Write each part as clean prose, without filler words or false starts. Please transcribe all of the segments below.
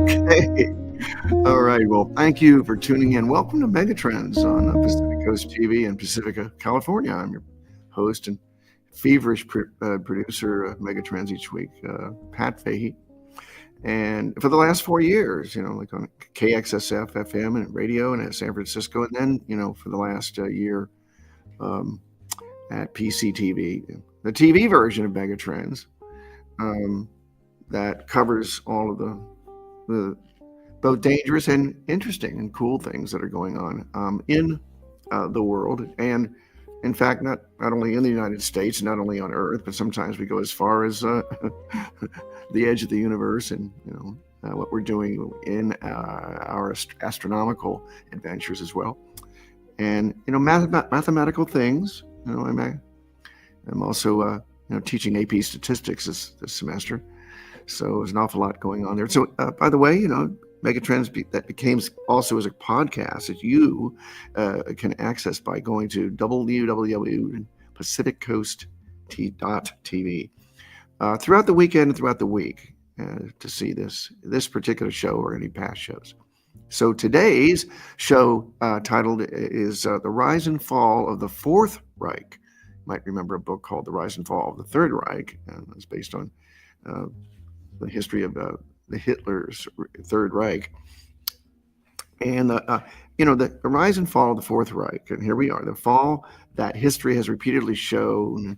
Okay. All right. Well, thank you for tuning in. Welcome to Megatrends on Pacific Coast TV in Pacifica, California. I'm your host and feverish producer of Megatrends each week, Pat Fahey. And for the last 4 years, like on KXSF FM and radio and at San Francisco. And then, for the last year um, at PCTV, the TV version of Megatrends um, that covers all of the both dangerous and interesting and cool things that are going on in the world. And in fact, not only in the United States, not only on Earth, but sometimes we go as far as the edge of the universe and, what we're doing in our astronomical adventures as well. And, mathematical things. I'm also, teaching AP statistics this semester. So there's an awful lot going on there. So, by the way, Megatrends that became also as a podcast that you can access by going to www.pacificcoast.tv throughout the weekend and throughout the week to see this particular show or any past shows. So today's show titled is The Rise and Fall of the Fourth Reich. You might remember a book called The Rise and Fall of the Third Reich. It's based on the history of the Hitler's Third Reich. And, the rise and fall of the Fourth Reich. And here we are, the fall that history has repeatedly shown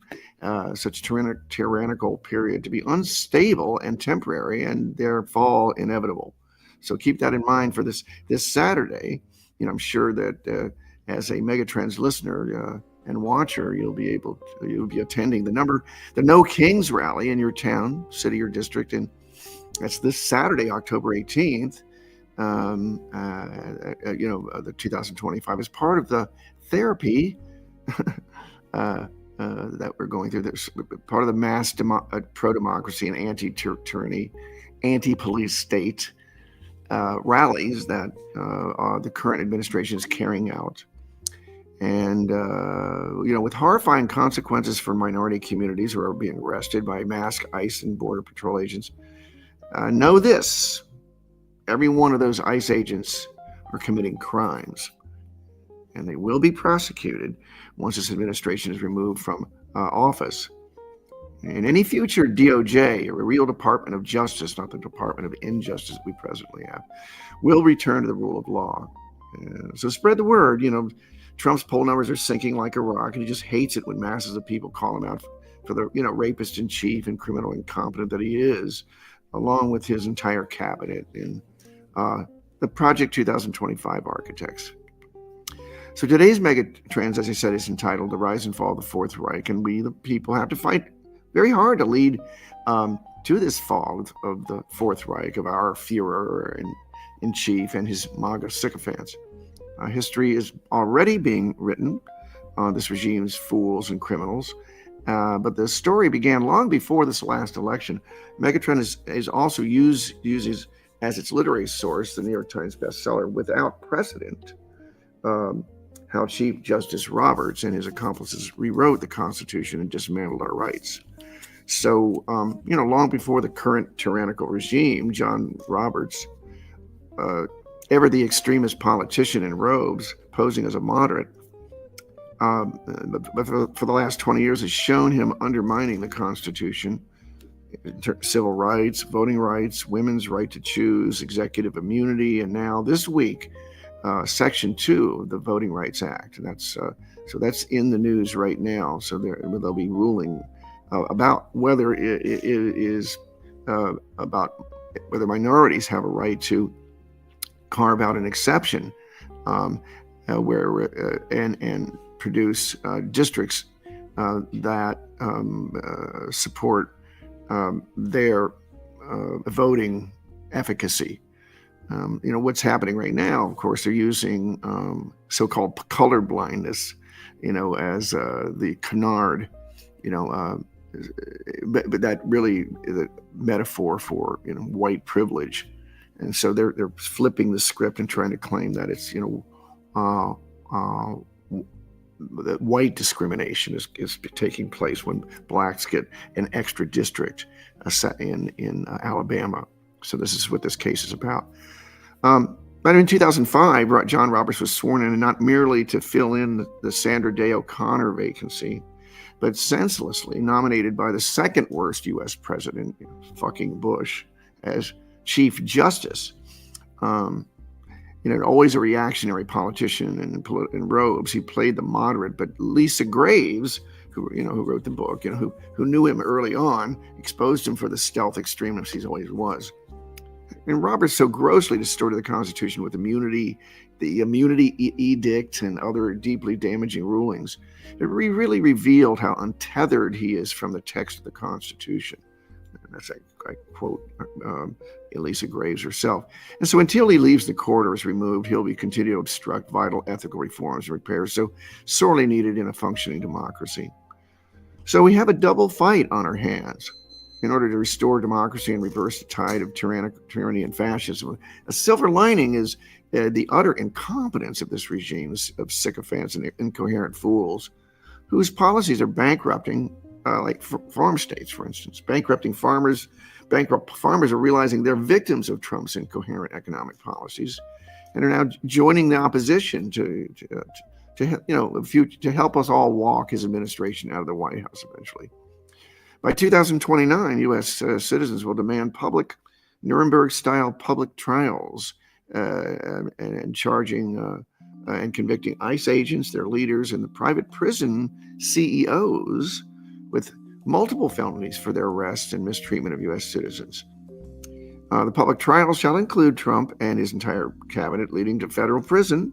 such tyrannical period to be unstable and temporary, and their fall inevitable. So keep that in mind for this Saturday. I'm sure that as a Megatrends listener and watcher, you'll be attending the No Kings rally in your town, city, or district, and that's this Saturday, October 18th. The 2025 as part of the therapy that we're going through. There's part of the mass pro-democracy and anti-tyranny, anti-police state rallies that the current administration is carrying out. And, with horrifying consequences for minority communities who are being arrested by masked ICE and Border Patrol agents. Know this, every one of those ICE agents are committing crimes, and they will be prosecuted once this administration is removed from office. And any future DOJ, or a real Department of Justice, not the Department of Injustice that we presently have, will return to the rule of law. So spread the word. Trump's poll numbers are sinking like a rock, and he just hates it when masses of people call him out for the rapist in chief and criminal incompetent that he is, along with his entire cabinet and the Project 2025 architects. So today's Megatrends, as I said, is entitled The Rise and Fall of the Fourth Reich, and we, the people, have to fight very hard to lead to this fall of the Fourth Reich, of our Führer in chief and his MAGA sycophants. History is already being written on this regime's fools and criminals, but the story began long before this last election. Megatrend is also uses as its literary source the New York Times bestseller Without Precedent, How Chief Justice Roberts and his accomplices rewrote the Constitution and dismantled our rights. So, long before the current tyrannical regime, John Roberts, ever the extremist politician in robes, posing as a moderate, but for the last 20 years has shown him undermining the Constitution, civil rights, voting rights, women's right to choose, executive immunity, and now this week, Section 2 of the Voting Rights Act. And that's in the news right now. So they'll be ruling about whether it is about whether minorities have a right to carve out an exception where and produce districts that support their voting efficacy. What's happening right now, of course, they're using so-called color blindness, as the canard, but that really is a metaphor for, white privilege. And so they're flipping the script and trying to claim that it's, that white discrimination is taking place when blacks get an extra district in Alabama. So this is what this case is about. But in 2005, John Roberts was sworn in, not merely to fill in the Sandra Day O'Connor vacancy, but senselessly nominated by the second worst U.S. president, fucking Bush, as Chief Justice. Always a reactionary politician in robes. He played the moderate, but Lisa Graves, who wrote the book, who knew him early on, exposed him for the stealth extremist he always was. And Roberts so grossly distorted the Constitution with the immunity edict and other deeply damaging rulings. It really revealed how untethered he is from the text of the Constitution. And that's I quote Lisa Graves herself. And so until he leaves the court or is removed, he'll be continue to obstruct vital ethical reforms and repairs so sorely needed in a functioning democracy. So we have a double fight on our hands. In order to restore democracy and reverse the tide of tyranny and fascism. A silver lining is the utter incompetence of this regime of sycophants and incoherent fools whose policies are bankrupting, like farm states, for instance. Bankrupting farmers. Bankrupt farmers are realizing they're victims of Trump's incoherent economic policies and are now joining the opposition to help us all walk his administration out of the White House eventually. By 2029, U.S. citizens will demand public Nuremberg-style public trials and charging and convicting ICE agents, their leaders, and the private prison CEOs with multiple felonies for their arrest and mistreatment of U.S. citizens. The public trials shall include Trump and his entire cabinet, leading to federal prison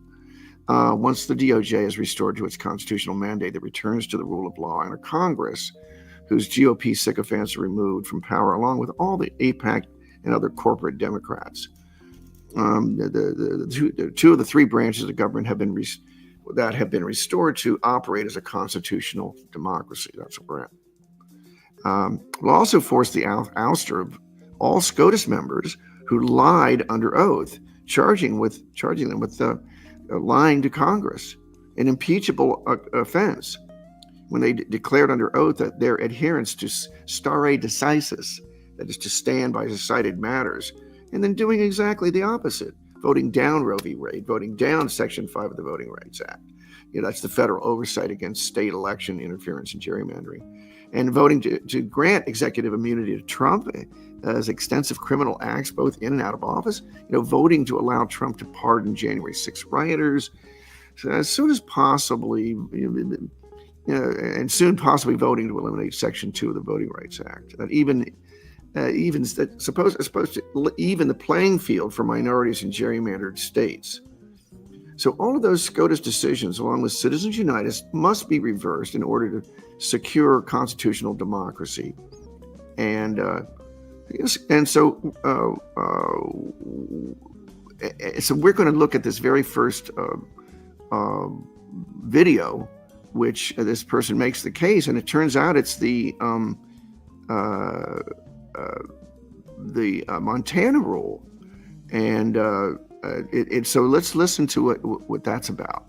once the DOJ is restored to its constitutional mandate that returns to the rule of law and a Congress whose GOP sycophants are removed from power, along with all the AIPAC and other corporate Democrats. The two of the three branches of government have been restored to operate as a constitutional democracy. That's what we're at. We'll also force the ouster of all SCOTUS members who lied under oath, charging them with lying to Congress, an impeachable offense, when they declared under oath that their adherence to stare decisis, that is to stand by decided matters, and then doing exactly the opposite, voting down Roe v. Wade, voting down Section 5 of the Voting Rights Act. That's the federal oversight against state election interference and gerrymandering, and voting to grant executive immunity to Trump as extensive criminal acts, both in and out of office, voting to allow Trump to pardon January 6 rioters as soon as possibly, and soon possibly voting to eliminate Section 2 of the Voting Rights Act. That supposed to even the playing field for minorities in gerrymandered states. So all of those SCOTUS decisions, along with Citizens United, must be reversed in order to secure constitutional democracy. And so we're going to look at this very first video, which this person makes the case, and it turns out it's the Montana rule, and so let's listen to what that's about.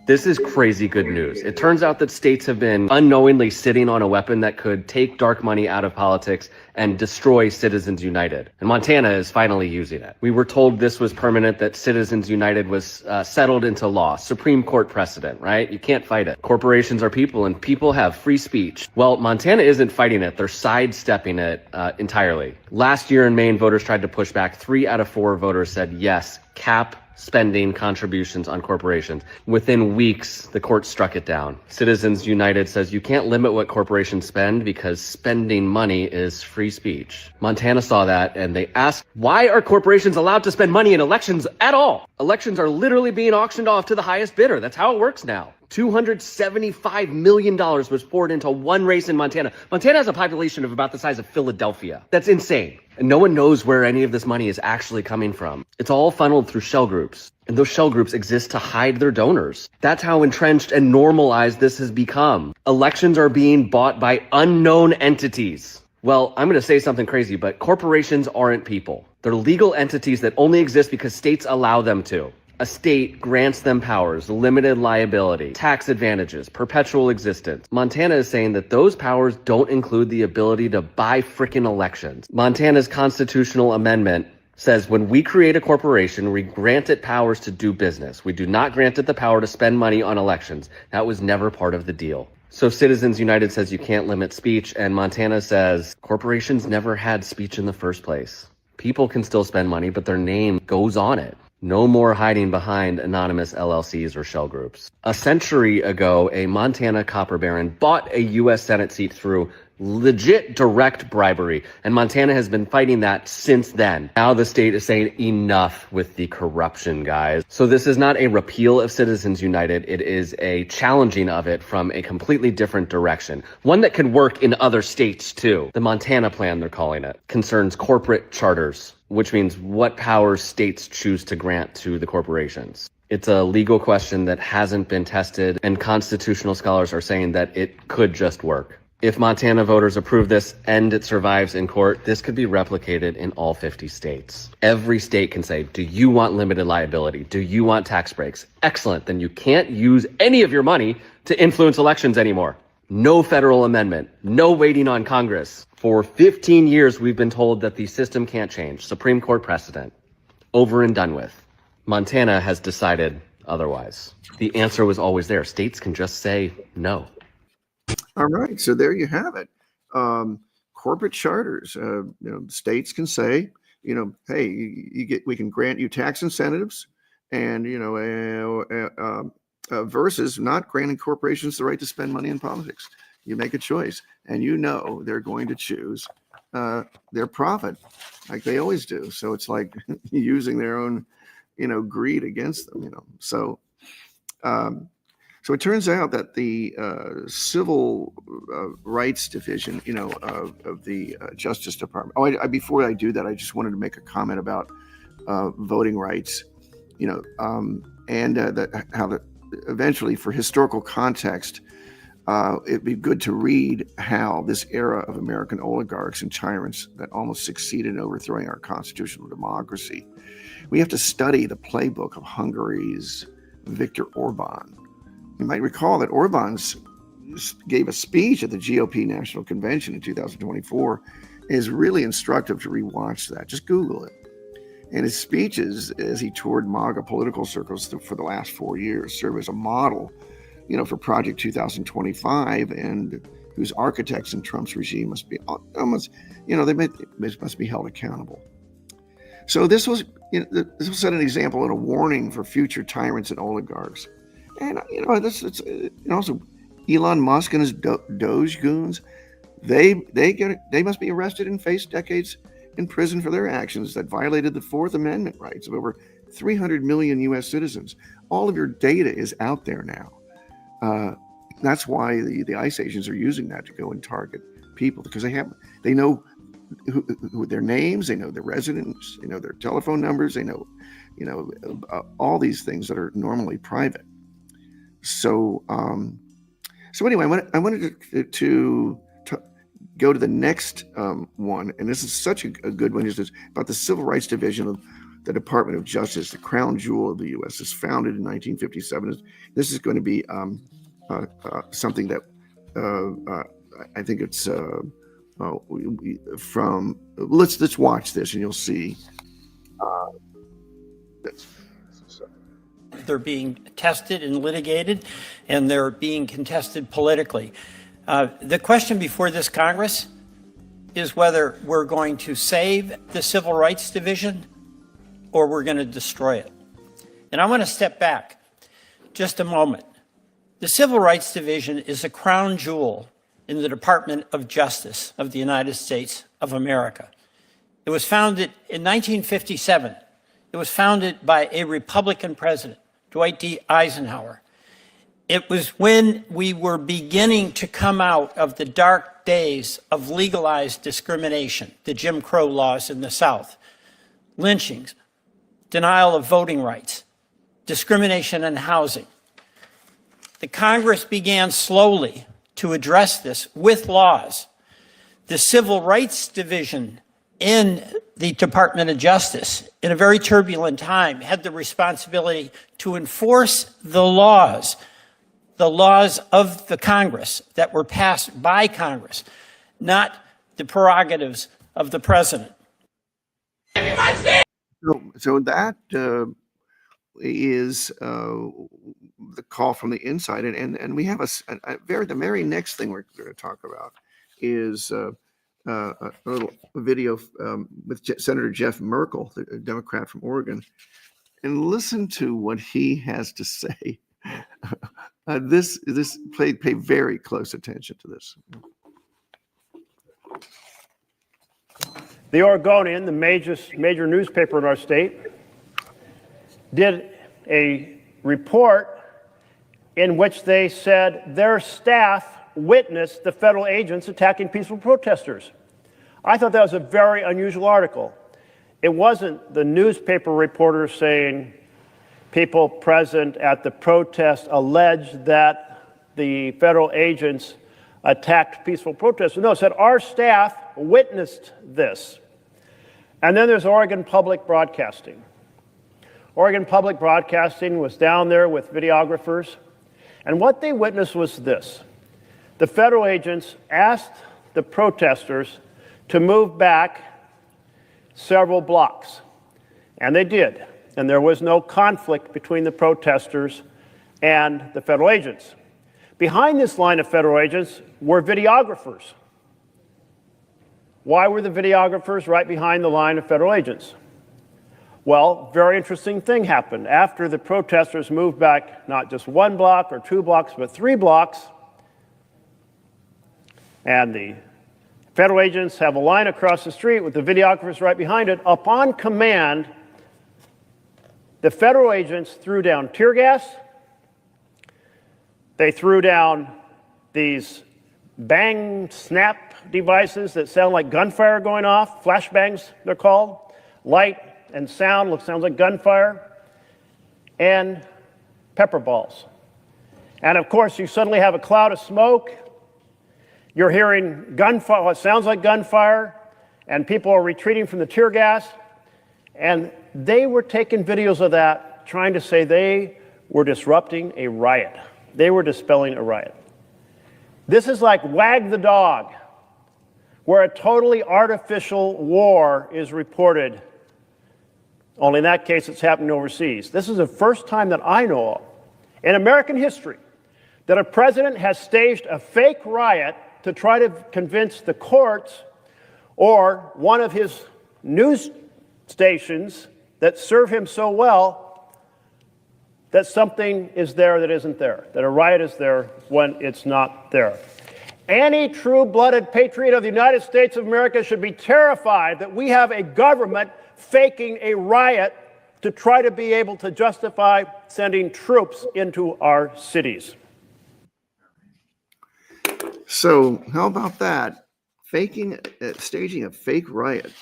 This is crazy good news. It turns out that states have been unknowingly sitting on a weapon that could take dark money out of politics and destroy Citizens United. And Montana is finally using it. We were told this was permanent, that Citizens United was settled into law. Supreme Court precedent, right? You can't fight it. Corporations are people and people have free speech. Well, Montana isn't fighting it. They're sidestepping it entirely. Last year in Maine, voters tried to push back. 3 out of 4 voters said yes, cap spending contributions on corporations. Within weeks, the court struck it down. Citizens United says you can't limit what corporations spend because spending money is free speech. Montana saw that and they asked, why are corporations allowed to spend money in elections at all? Elections are literally being auctioned off to the highest bidder. That's how it works now. $275 million was poured into one race in Montana. Montana has a population of about the size of Philadelphia. That's insane. And no one knows where any of this money is actually coming from. It's all funneled through shell groups. And those shell groups exist to hide their donors. That's how entrenched and normalized this has become. Elections are being bought by unknown entities. Well, I'm going to say something crazy, but corporations aren't people. They're legal entities that only exist because states allow them to. A state grants them powers, limited liability, tax advantages, perpetual existence. Montana is saying that those powers don't include the ability to buy frickin' elections. Montana's constitutional amendment says when we create a corporation, we grant it powers to do business. We do not grant it the power to spend money on elections. That was never part of the deal. So Citizens United says you can't limit speech, and Montana says corporations never had speech in the first place. People can still spend money, but their name goes on it. No more hiding behind anonymous LLCs or shell groups. A century ago, a Montana copper baron bought a U.S. Senate seat through legit direct bribery, and Montana has been fighting that since then. Now the state is saying enough with the corruption, guys. So this is not a repeal of Citizens United. It is a challenging of it from a completely different direction. One that can work in other states too. The Montana plan, they're calling it, concerns corporate charters, which means what powers states choose to grant to the corporations. It's a legal question that hasn't been tested, and constitutional scholars are saying that it could just work. If Montana voters approve this and it survives in court, this could be replicated in all 50 states. Every state can say, do you want limited liability? Do you want tax breaks? Excellent. Then you can't use any of your money to influence elections anymore. No federal amendment. No waiting on Congress. For 15 years, we've been told that the system can't change. Supreme Court precedent. Over and done with. Montana has decided otherwise. The answer was always there. States can just say no. All right, so there you have it. Corporate charters. States can say, hey, we can grant you tax incentives, and versus not granting corporations the right to spend money in politics. You make a choice, and they're going to choose their profit, like they always do. So it's like using their own, greed against them. So it turns out that the Civil Rights Division, of the Justice Department. Before I do that, I just wanted to make a comment about voting rights, eventually, for historical context, it'd be good to read how this era of American oligarchs and tyrants that almost succeeded in overthrowing our constitutional democracy. We have to study the playbook of Hungary's Viktor Orban. You might recall that Orban gave a speech at the GOP National Convention in 2024. It is really instructive to rewatch that. Just Google it. And his speeches, as he toured MAGA political circles for the last 4 years, serve as a model, for Project 2025, and whose architects in Trump's regime must be almost, they must be held accountable. So this was set an example and a warning for future tyrants and oligarchs. And also Elon Musk and his Doge goons, they must be arrested and face decades in prison for their actions that violated the Fourth Amendment rights of over 300 million U.S. citizens. All of your data is out there now. That's why the ICE agents are using that to go and target people, because they know who their names, they know their residence, they know their telephone numbers, they know all these things that are normally private. So anyway, I wanted to go to the next one, and this is such a good one. It's about the Civil Rights Division of the Department of Justice, the crown jewel of the U.S. It's founded in 1957. This is going to be something that I think it's from. Let's watch this, and you'll see. They're being tested and litigated, and they're being contested politically. The question before this Congress is whether we're going to save the Civil Rights Division or we're going to destroy it. And I want to step back just a moment. The Civil Rights Division is a crown jewel in the Department of Justice of the United States of America. It was founded in 1957. It was founded by a Republican president, Dwight D. Eisenhower. It was when we were beginning to come out of the dark days of legalized discrimination, the Jim Crow laws in the South, lynchings, denial of voting rights, discrimination in housing. The Congress began slowly to address this with laws. The Civil Rights Division in the Department of Justice in a very turbulent time had the responsibility to enforce the laws of the Congress that were passed by Congress, not the prerogatives of the president. So that is the call from the inside, and we have the very next thing we're going to talk about is a little video with Senator Jeff Merkel, the Democrat from Oregon, and listen to what he has to say. Pay very close attention to this. The Oregonian, the major newspaper in our state, did a report in which they said their staff witnessed the federal agents attacking peaceful protesters. I thought that was a very unusual article. It wasn't the newspaper reporter saying people present at the protest alleged that the federal agents attacked peaceful protesters. No, it said our staff witnessed this. And then there's Oregon Public Broadcasting. Oregon Public Broadcasting was down there with videographers, and what they witnessed was this. The federal agents asked the protesters to move back several blocks, and they did, and there was no conflict between the protesters and the federal agents. Behind this line of federal agents were videographers. Why were the videographers right behind the line of federal agents? Well, very interesting thing happened. After the protesters moved back not just 1 block or 2 blocks, but 3 blocks, and the federal agents have a line across the street with the videographers right behind it, upon command, the federal agents threw down tear gas. They threw down these bang snap devices that sound like gunfire going off, flashbangs they're called, light and sound, sounds like gunfire, and pepper balls. And of course, you suddenly have a cloud of smoke. You're hearing gunfire, what sounds like gunfire, and people are retreating from the tear gas. And they were taking videos of that, trying to say they were disrupting a riot. They were dispelling a riot. This is like Wag the Dog, where a totally artificial war is reported. Only in that case, it's happening overseas. This is the first time that I know of in American history that a president has staged a fake riot to try to convince the courts or one of his news stations that serve him so well that something is there that isn't there, that a riot is there when it's not there. Any true-blooded patriot of the United States of America should be terrified that we have a government faking a riot to try to be able to justify sending troops into our cities. So how about that? Staging a fake riot.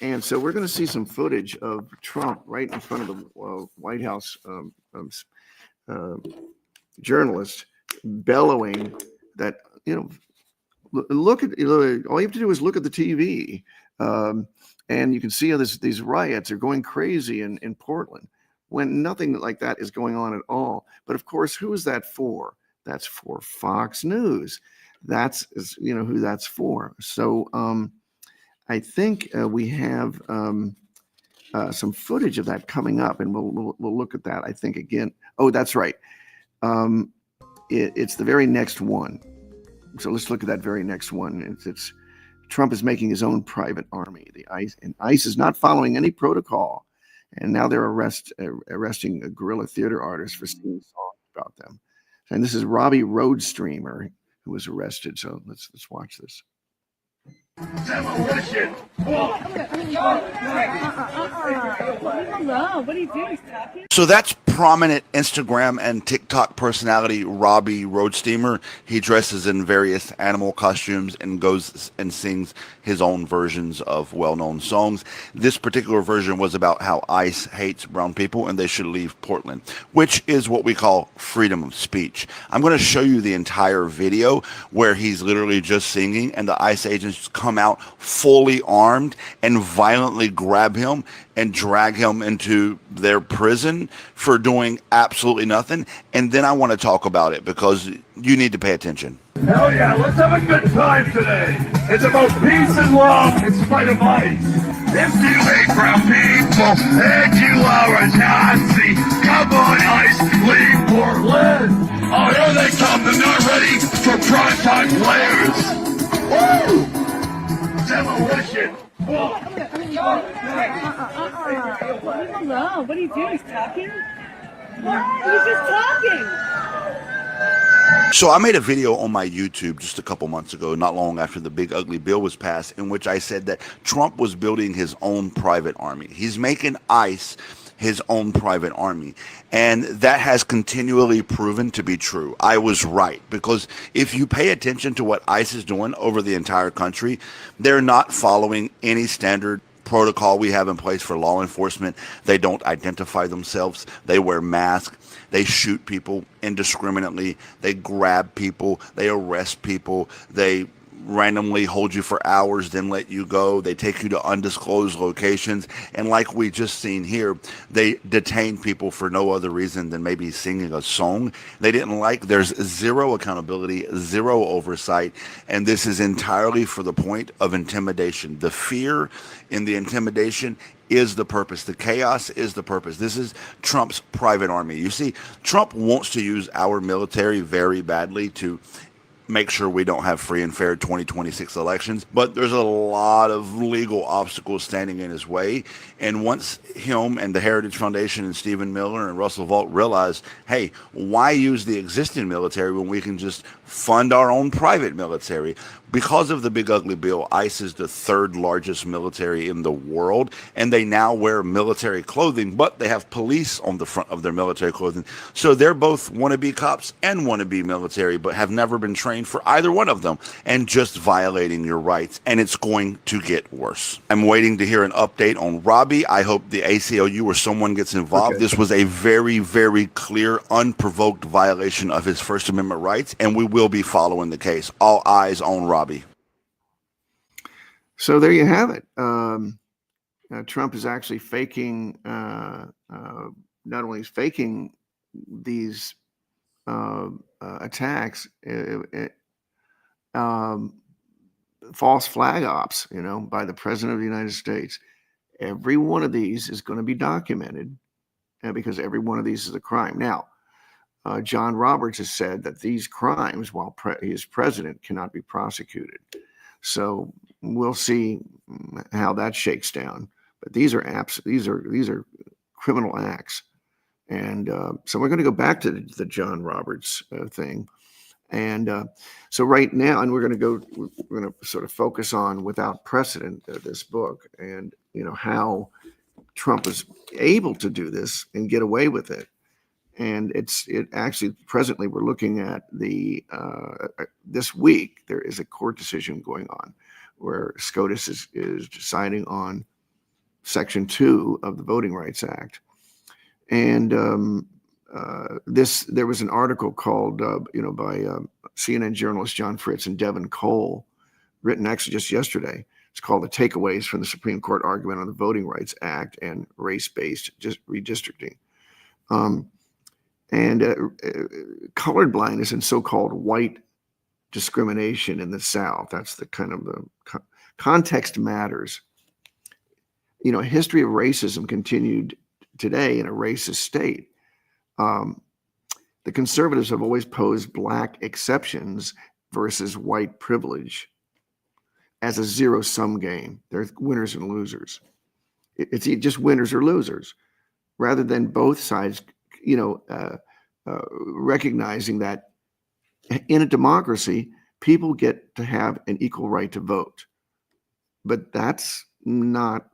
And so we're going to see some footage of Trump right in front of the White House journalist bellowing that, look at, all you have to do is look at the TV. And you can see how these riots are going crazy in Portland when nothing like that is going on at all. But of course, who is that for? That's for Fox News. That's who that's for. So I think we have some footage of that coming up, and we'll look at that. I think again. Oh, that's right. It's the very next one. So let's look at that very next one. It's Trump is making his own private army. ICE is not following any protocol, and now they're arresting guerrilla theater artists for singing songs about them. And this is Robbie Roadstreamer who was arrested. So let's watch this. Demolition! Hello, what are you doing? Talking? So that's prominent Instagram and TikTok personality Robbie Roadsteamer. He dresses in various animal costumes and goes and sings his own versions of well-known songs. This particular version was about how ICE hates brown people and they should leave Portland, which is what we call freedom of speech. I'm going to show you the entire video where he's literally just singing and the ICE agents come out fully armed and violently grab him and drag him into their prison for doing absolutely nothing. And then I want to talk about it because you need to pay attention. Hell yeah, let's have a good time today. It's about peace and love in spite of ICE. If you hate brown people and you are a Nazi, come on ICE, leave Portland. Oh, here they come, they're not ready for primetime players. Woo! Demolition. Leave him alone. What are you doing? He's talking? What? He's just talking. So I made a video on my YouTube just a couple months ago, not long after the big ugly bill was passed, in which I said that Trump was building his own private army. He's making ICE his own private army. And that has continually proven to be true. I was right, because if you pay attention to what ICE is doing over the entire country, they're not following any standard protocol we have in place for law enforcement. They don't identify themselves. They wear masks. They shoot people indiscriminately. They grab people. They arrest people. They randomly hold you for hours, then let you go. They take you to undisclosed locations. And like we just seen here, they detain people for no other reason than maybe singing a song they didn't like. There's zero accountability, zero oversight. And this is entirely for the point of intimidation. The fear in the intimidation is the purpose. The chaos is the purpose. This is Trump's private army. You see, Trump wants to use our military very badly to make sure we don't have free and fair 2026 elections, but there's a lot of legal obstacles standing in his way. And once him and the Heritage Foundation and Stephen Miller and Russell Vought realized, hey, why use the existing military when we can just fund our own private military? Because of the big ugly bill, ICE is the third largest military in the world, and they now wear military clothing, but they have police on the front of their military clothing. So they're both wannabe cops and wannabe military, but have never been trained for either one of them, and just violating your rights. And it's going to get worse. I'm waiting to hear an update on Robbie. I hope the ACLU or someone gets involved. Okay. This was a very, very clear, unprovoked violation of his First Amendment rights, and we will be following the case. All eyes on Robbie. So there you have it. Trump is actually faking, not only is faking these attacks, false flag ops, by the president of the United States. Every one of these is going to be documented because every one of these is a crime. Now, John Roberts has said that these crimes, while he is president, cannot be prosecuted. So we'll see how that shakes down. But these are criminal acts, and so we're going to go back to the John Roberts thing. And so right now, and we're going to sort of focus on Without Precedent, this book, and how Trump is able to do this and get away with it. And it actually presently we're looking at this week there is a court decision going on where SCOTUS is deciding on Section 2 of the Voting Rights Act. And there was an article called by CNN journalist John Fritz and Devin Cole, written actually just yesterday. It's called "The Takeaways from the Supreme Court Argument on the Voting Rights Act and Race-Based Redistricting." And colorblindness and so-called white discrimination in the South. That's the kind of the context matters. A history of racism continued today in a racist state. The conservatives have always posed black exceptions versus white privilege as a zero-sum game. There's winners and losers. It's just winners or losers, rather than both sides recognizing that in a democracy, people get to have an equal right to vote. But that's not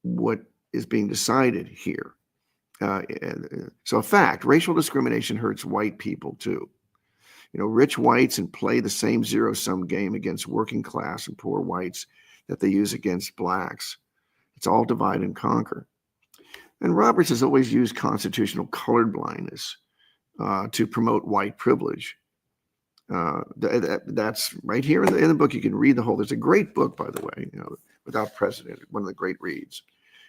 what is being decided here. So a fact, racial discrimination hurts white people too. Rich whites and play the same zero-sum game against working class and poor whites that they use against blacks. It's all divide and conquer. And Roberts has always used constitutional colorblindness to promote white privilege. That's right here in the book. You can read the whole. There's a great book, by the way, Without Precedent, one of the great reads.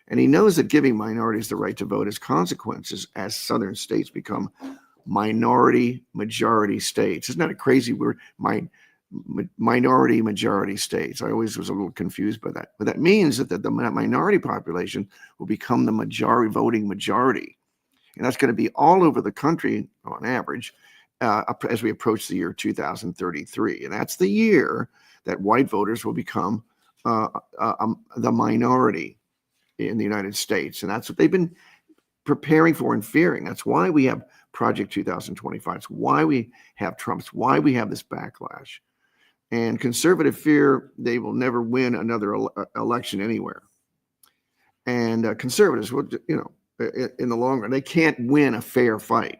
And he knows that giving minorities the right to vote has consequences as southern states become minority majority states. Isn't that a crazy word? Minority majority states. I always was a little confused by that. But that means that the minority population will become the majority voting majority. And that's going to be all over the country on average as we approach the year 2033. And that's the year that white voters will become the minority in the United States. And that's what they've been preparing for and fearing. That's why we have Project 2025. It's why we have Trump. It's why we have this backlash. And conservative fear they will never win another election anywhere. And conservatives will, in the long run, they can't win a fair fight.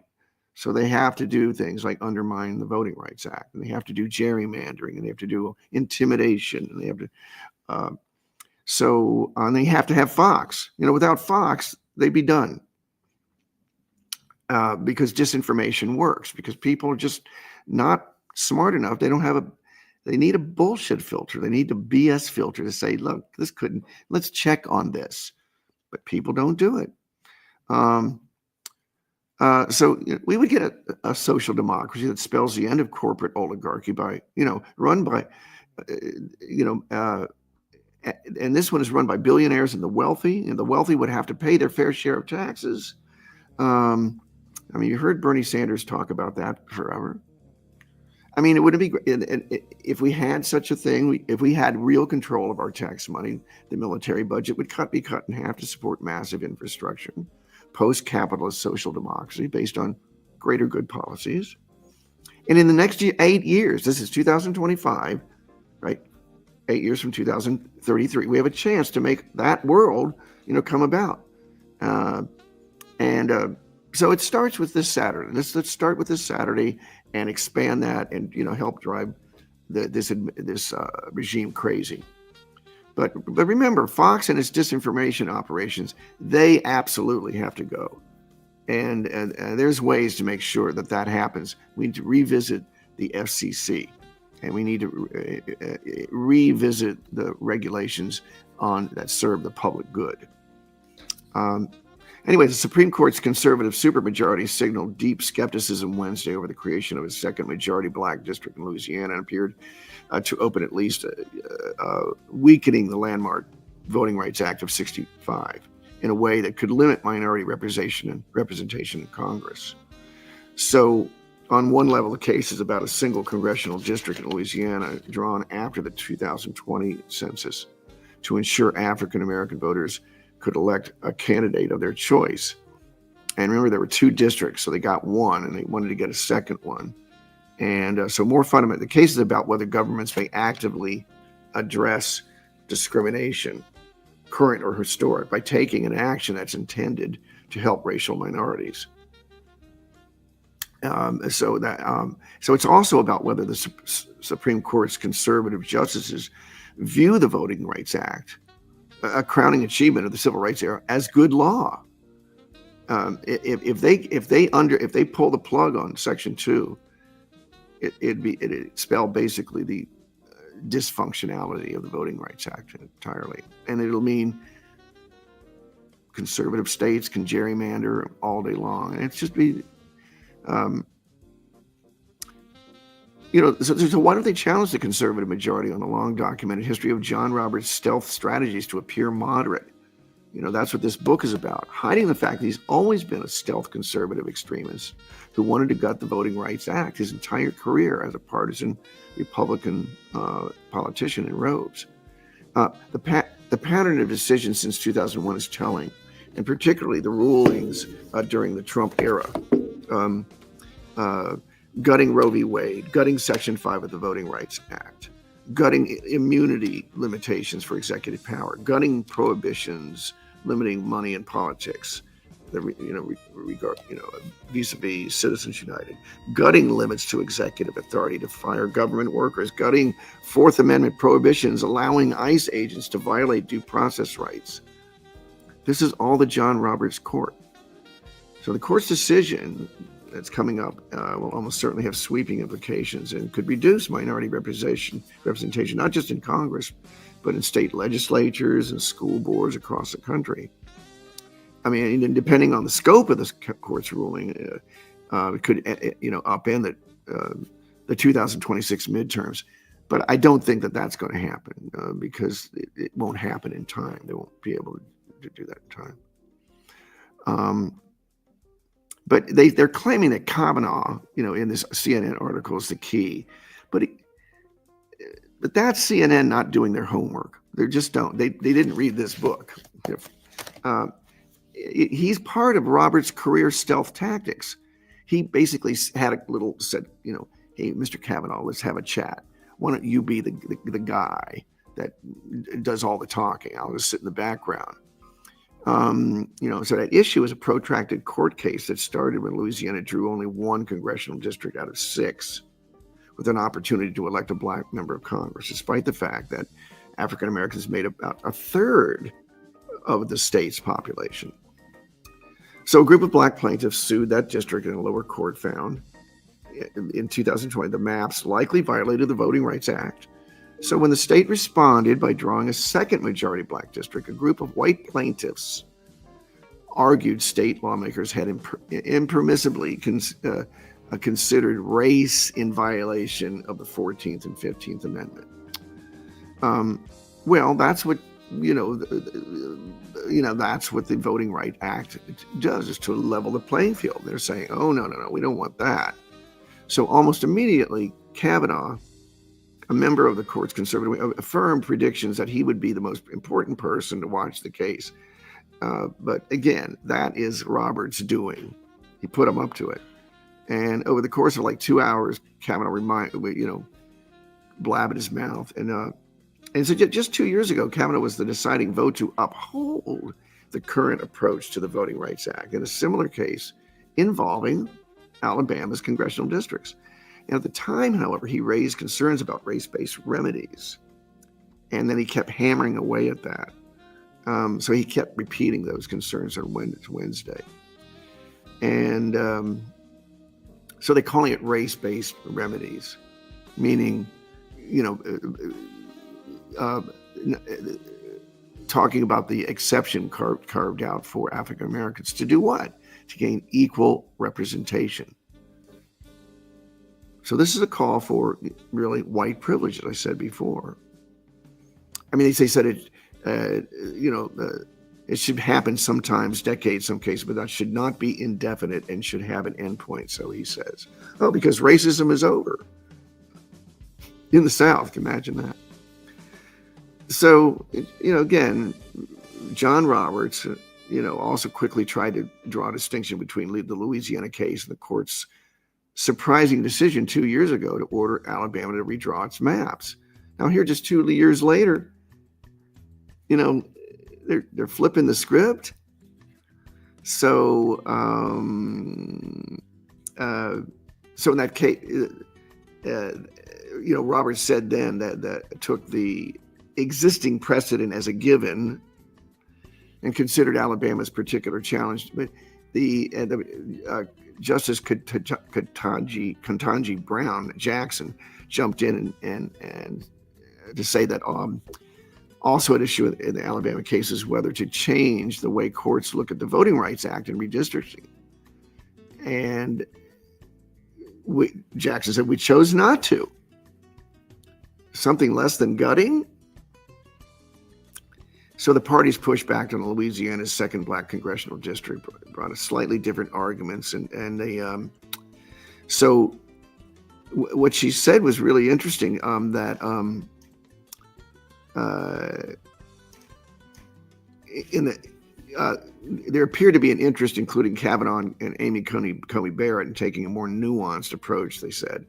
So they have to do things like undermine the Voting Rights Act, and they have to do gerrymandering, and they have to do intimidation, and they have to. And they have to have Fox. Without Fox, they'd be done. Because disinformation works. Because people are just not smart enough. They need a bullshit filter. They need a BS filter to say, look, let's check on this. But people don't do it. So we would get a social democracy that spells the end of corporate oligarchy run by, and this one is run by billionaires and the wealthy, and the wealthy would have to pay their fair share of taxes. You heard Bernie Sanders talk about that forever. It wouldn't be great if we had such a thing. If we had real control of our tax money, the military budget would be cut in half to support massive infrastructure, post-capitalist social democracy based on greater good policies. And in the next 8 years, this is 2025, right? 8 years from 2033, we have a chance to make that world, come about. So it starts with this Saturday. Let's start with this Saturday and expand that, and help drive this regime crazy. But remember, Fox and its disinformation operations, they absolutely have to go. And there's ways to make sure that happens. We need to revisit the FCC, and we need to revisit the regulations that serve the public good. Anyway, the Supreme Court's conservative supermajority signaled deep skepticism Wednesday over the creation of a second majority black district in Louisiana and appeared to open at least weakening the landmark Voting Rights Act of '65 in a way that could limit minority representation in Congress. So on one level, the case is about a single congressional district in Louisiana drawn after the 2020 census to ensure African-American voters could elect a candidate of their choice. And remember, there were 2 districts, so they got one, and they wanted to get a second one. And so more fundamental, the case is about whether governments may actively address discrimination, current or historic, by taking an action that's intended to help racial minorities. So it's also about whether the Supreme Court's conservative justices view the Voting Rights Act, a crowning achievement of the civil rights era, as good law. If they pull the plug on Section 2, it'd spell basically the dysfunctionality of the Voting Rights Act entirely, and it'll mean conservative states can gerrymander all day long, and it's just be. So why don't they challenge the conservative majority on the long documented history of John Roberts' stealth strategies to appear moderate? That's what this book is about, hiding the fact that he's always been a stealth conservative extremist who wanted to gut the Voting Rights Act his entire career as a partisan Republican politician in robes. The pattern of decisions since 2001 is telling, and particularly the rulings during the Trump era. Gutting Roe v. Wade, gutting Section 5 of the Voting Rights Act, gutting immunity limitations for executive power, gutting prohibitions limiting money in politics, vis-a-vis Citizens United, gutting limits to executive authority to fire government workers, gutting Fourth Amendment prohibitions, allowing ICE agents to violate due process rights. This is all the John Roberts court. So the court's decision that's coming up will almost certainly have sweeping implications and could reduce minority representation, not just in Congress, but in state legislatures and school boards across the country. I mean, depending on the scope of this court's ruling, it could, upend the 2026 midterms. But I don't think that that's going to happen because it won't happen in time. They won't be able to do that in time. But they're claiming that Kavanaugh, in this CNN article is the key. But that's CNN not doing their homework. They just don't. They didn't read this book. He's part of Roberts' career stealth tactics. He basically said, hey, Mr. Kavanaugh, let's have a chat. Why don't you be the guy that does all the talking? I'll just sit in the background. So that issue is a protracted court case that started when Louisiana drew only one congressional district out of 6 with an opportunity to elect a black member of Congress, despite the fact that African Americans made about a third of the state's population. So a group of black plaintiffs sued that district, and a lower court found in 2020 the maps likely violated the Voting Rights Act. So when the state responded by drawing a second majority black district, a group of white plaintiffs argued state lawmakers had impermissibly considered race in violation of the 14th and 15th Amendment. Well, that's what that's what the Voting Rights Act does, is to level the playing field. They're saying, oh, no, we don't want that. So almost immediately, Kavanaugh, a member of the court's conservative wing, affirmed predictions that he would be the most important person to watch the case. But again, that is Roberts' doing. He put him up to it. And over the course of like 2 hours, Kavanaugh blabbed his mouth. And so just 2 years ago, Kavanaugh was the deciding vote to uphold the current approach to the Voting Rights Act in a similar case involving Alabama's congressional districts. And at the time, however, he raised concerns about race-based remedies. And then he kept hammering away at that. So he kept repeating those concerns on Wednesday. And so they're calling it race-based remedies, meaning, talking about the exception carved out for African Americans to do what? To gain equal representation. So this is a call for really white privilege, as I said before. I mean, they said it, it should happen sometimes, decades, some cases, but that should not be indefinite and should have an endpoint, so he says. Oh, because racism is over. In the South, imagine that. So, again, John Roberts, also quickly tried to draw a distinction between the Louisiana case and the court's surprising decision 2 years ago to order Alabama to redraw its maps. Now here, just 2 years later, they're flipping the script. So, so in that case, Roberts said then that took the existing precedent as a given and considered Alabama's particular challenge. But the Justice Ketanji Brown Jackson jumped in and to say that also at issue in the Alabama case is whether to change the way courts look at the Voting Rights Act and redistricting. And Jackson said, we chose not to. Something less than gutting? So the parties pushed back on Louisiana's second black congressional district, brought a slightly different arguments, and they. So what she said was really interesting. That there appeared to be an interest, including Kavanaugh and Amy Coney Barrett, in taking a more nuanced approach. They said.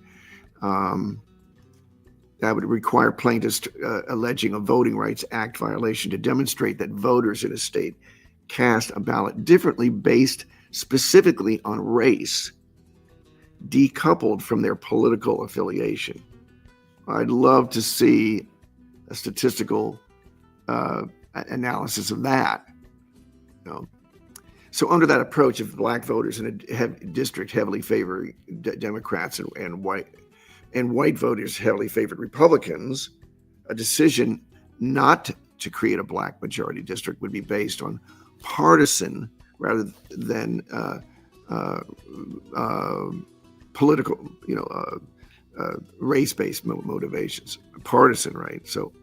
That would require plaintiffs alleging a Voting Rights Act violation to demonstrate that voters in a state cast a ballot differently based specifically on race, decoupled from their political affiliation. I'd love to see a statistical analysis of that. You know? So under that approach, if black voters in a district heavily favor Democrats and white voters heavily favored Republicans, a decision not to create a black majority district would be based on partisan rather than political, race-based motivations. Partisan, right? So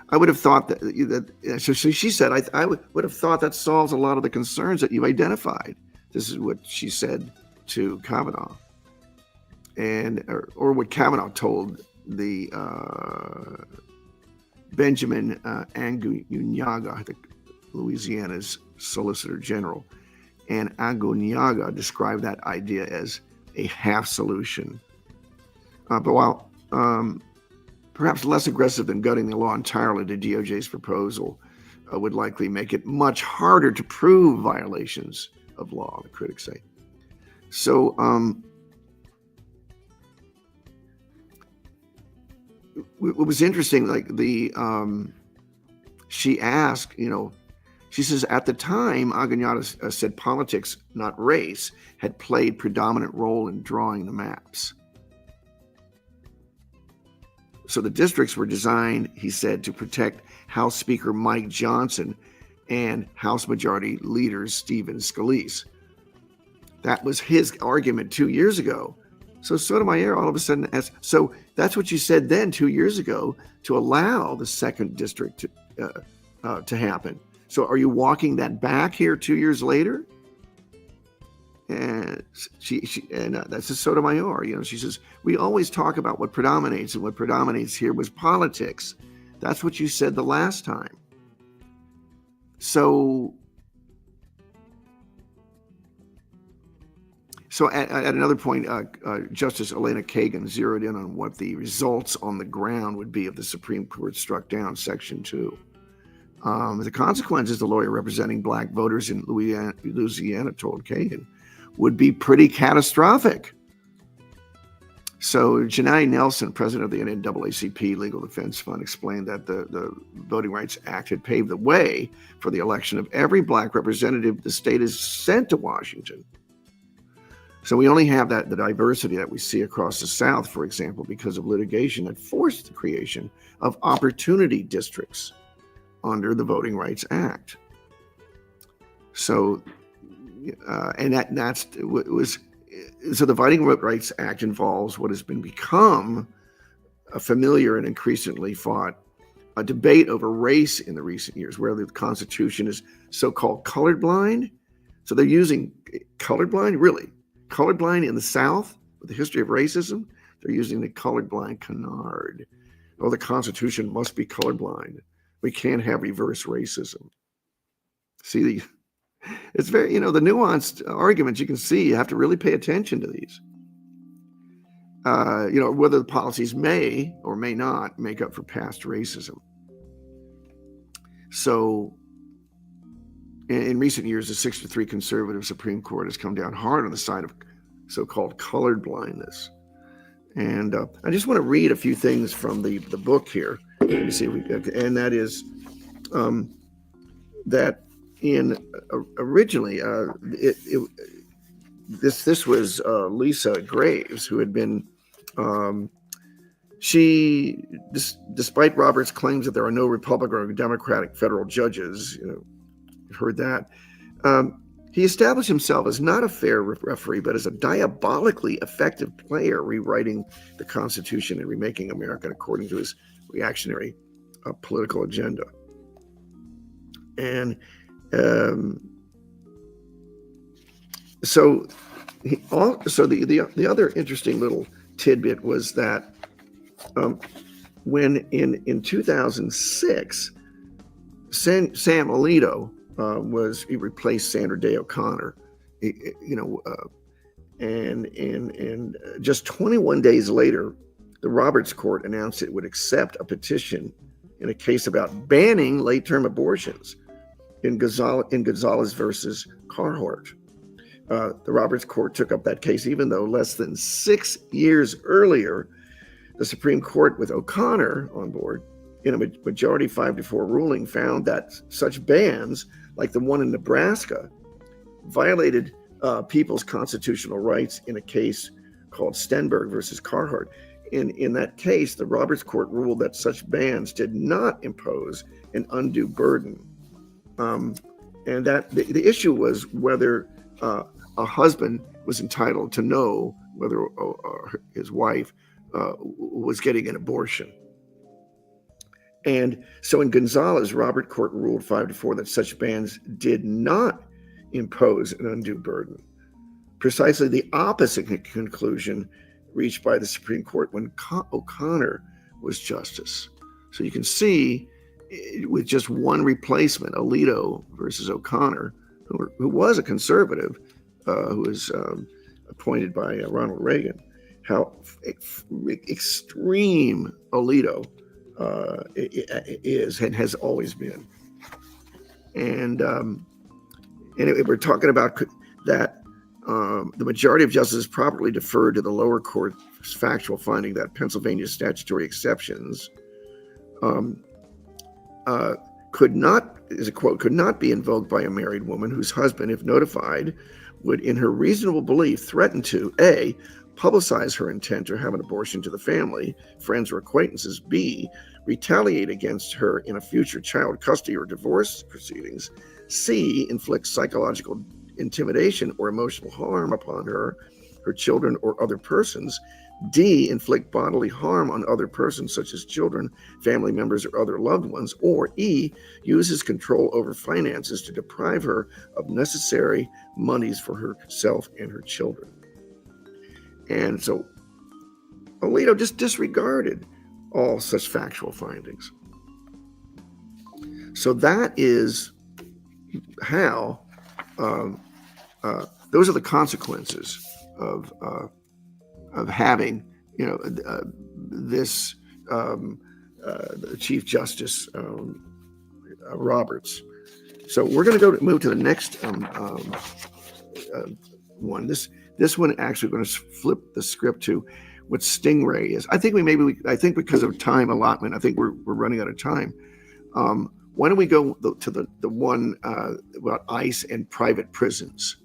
I would have thought that so she said, I would have thought that solves a lot of the concerns that you identified. This is what she said to Kavanaugh, or what Kavanaugh told the Benjamin Aguinaldo, Louisiana's Solicitor General. And Aguinaldo described that idea as a half solution. But while perhaps less aggressive than gutting the law entirely, the DOJ's proposal would likely make it much harder to prove violations of law, the critics say. So it was interesting, like she asked, she says, at the time, Aguinaldo said politics, not race, had played predominant role in drawing the maps. So the districts were designed, he said, to protect House Speaker Mike Johnson and House Majority Leader Stephen Scalise. That was his argument 2 years ago. So Sotomayor all of a sudden so that's what you said then 2 years ago to allow the second district to happen. So are you walking that back here 2 years later? And that's a Sotomayor. She says, we always talk about what predominates, and what predominates here was politics. That's what you said the last time. So at another point, Justice Elena Kagan zeroed in on what the results on the ground would be if the Supreme Court struck down Section 2. The consequences, the lawyer representing black voters in Louisiana told Kagan, would be pretty catastrophic. So Janai Nelson, president of the NAACP Legal Defense Fund, explained that the Voting Rights Act had paved the way for the election of every black representative the state has sent to Washington. So we only have the diversity that we see across the South, for example, because of litigation that forced the creation of opportunity districts under the Voting Rights Act. So, so the Voting Rights Act involves what has become a familiar and increasingly fought a debate over race in the recent years, where the Constitution is so-called colorblind. So they're using colorblind, really? Colorblind in the South, with the history of racism, they're using the colorblind canard. Oh, the Constitution must be colorblind. We can't have reverse racism. See, it's very, the nuanced arguments you can see. You have to really pay attention to these. Whether the policies may or may not make up for past racism. So, in recent years, the 6-3 conservative Supreme Court has come down hard on the side of so-called colored blindness. And I just want to read a few things from the book here. Let me see if we can, and that is that originally this was Lisa Graves, who had been despite Roberts' claims that there are no Republican or Democratic federal judges, you've heard that. He established himself as not a fair referee, but as a diabolically effective player, rewriting the Constitution and remaking America according to his reactionary political agenda. And so the other interesting little tidbit was that when in 2006, Sam Alito he replaced Sandra Day O'Connor, and just 21 days later, the Roberts Court announced it would accept a petition in a case about banning late-term abortions. in Gonzalez versus Carhart. The Roberts Court took up that case, even though less than 6 years earlier, the Supreme Court, with O'Connor on board, in a majority 5-4 ruling, found that such bans, like the one in Nebraska, violated people's constitutional rights in a case called Stenberg versus Carhart. In that case, the Roberts Court ruled that such bans did not impose an undue burden. And that the issue was whether a husband was entitled to know whether his wife was getting an abortion. And so in Gonzalez, Robert Court ruled 5-4 that such bans did not impose an undue burden. Precisely the opposite conclusion reached by the Supreme Court when O'Connor was justice. So you can see, with just one replacement, Alito versus O'Connor, who was a conservative, who was appointed by Ronald Reagan, how extreme Alito is and has always been. And we're talking about that the majority of justices properly deferred to the lower court's factual finding that Pennsylvania's statutory exceptions could not, is a quote, could not be invoked by a married woman whose husband, if notified, would, in her reasonable belief, threaten to A, publicize her intent to have an abortion to the family, friends, or acquaintances, B, retaliate against her in a future child custody or divorce proceedings, C, inflict psychological intimidation or emotional harm upon her, her children, or other persons, D, inflict bodily harm on other persons such as children, family members, or other loved ones, or E, use his control over finances to deprive her of necessary monies for herself and her children. And so Alito just disregarded all such factual findings. So that is how those are the consequences of having, this Chief Justice Roberts. So we're going to move to the next one. This one actually going to flip the script to what Stingray is. I think I think because of time allotment, I think we're running out of time. Why don't we go to the one about ICE and private prisons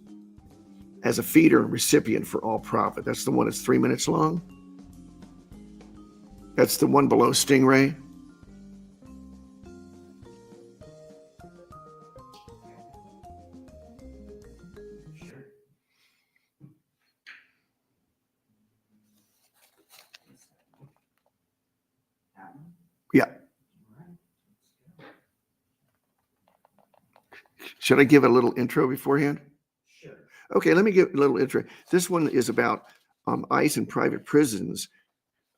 as a feeder and recipient for all profit? That's the one that's 3 minutes long. That's the one below Stingray. Yeah. Should I give a little intro beforehand? Sure. Okay, let me give a little intro. This one is about ICE and private prisons.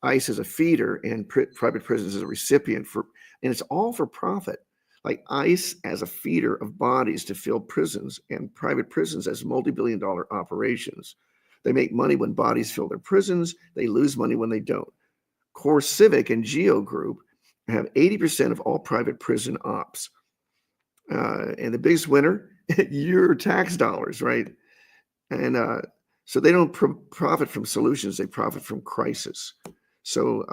ICE is a feeder and private prisons as a recipient for, and it's all for profit. Like ICE as a feeder of bodies to fill prisons, and private prisons as multi-billion-dollar operations. They make money when bodies fill their prisons. They lose money when they don't. Core Civic and Geo Group have 80% of all private prison ops. And the biggest winner, your tax dollars, right? And so they don't profit from solutions, they profit from crisis. So,